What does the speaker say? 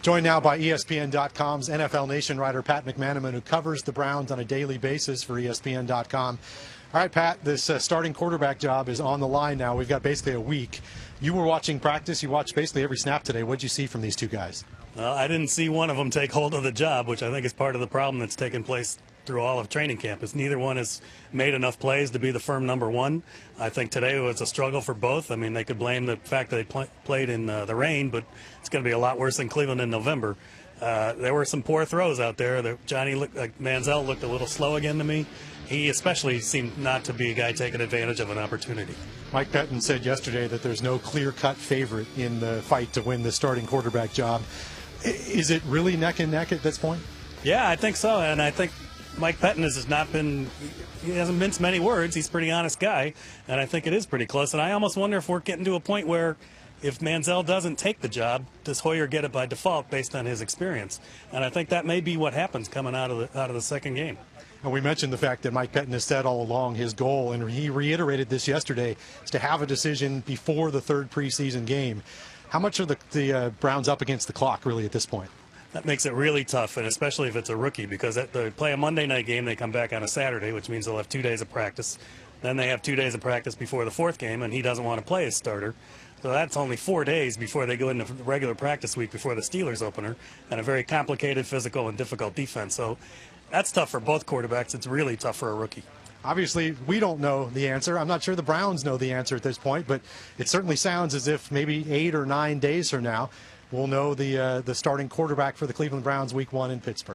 Joined now by ESPN.com's NFL Nation writer Pat McManamon, who covers the Browns on a daily basis for ESPN.com. All right, Pat, this starting quarterback job is on the line now. We've got basically a week. You were watching practice. You watched basically every snap today. What did you see from these two guys? Well, I didn't see one of them take hold of the job, which I think is part of the problem that's taken place through all of training camp. Is neither one has made enough plays to be the firm number one. I think today was a struggle for both. I mean, they could blame the fact that they played in the rain, but it's going to be a lot worse in Cleveland in November. There were some poor throws out there. Manziel looked a little slow again to me. He especially seemed not to be a guy taking advantage of an opportunity. Mike Pettin said yesterday that there's no clear-cut favorite in the fight to win the starting quarterback job. Is it really neck and neck at this point? Yeah, I think so, and I think Mike Pettin he hasn't minced many words. He's a pretty honest guy, and I think it is pretty close. And I almost wonder if we're getting to a point where if Manziel doesn't take the job, does Hoyer get it by default based on his experience? And I think that may be what happens coming out of the second game. And we mentioned the fact that Mike Pettin has said all along his goal, and he reiterated this yesterday, is to have a decision before the third preseason game. How much are the Browns up against the clock, really, at this point? That makes it really tough, and especially if it's a rookie, because they play a Monday night game, they come back on a Saturday, which means they'll have 2 days of practice. Then they have 2 days of practice before the fourth game, and he doesn't want to play as starter. So that's only 4 days before they go into the regular practice week before the Steelers opener, and a very complicated, physical, and difficult defense. So that's tough for both quarterbacks. It's really tough for a rookie. Obviously, we don't know the answer. I'm not sure the Browns know the answer at this point, but it certainly sounds as if maybe 8 or 9 days from now, we'll know the starting quarterback for the Cleveland Browns Week 1 in Pittsburgh.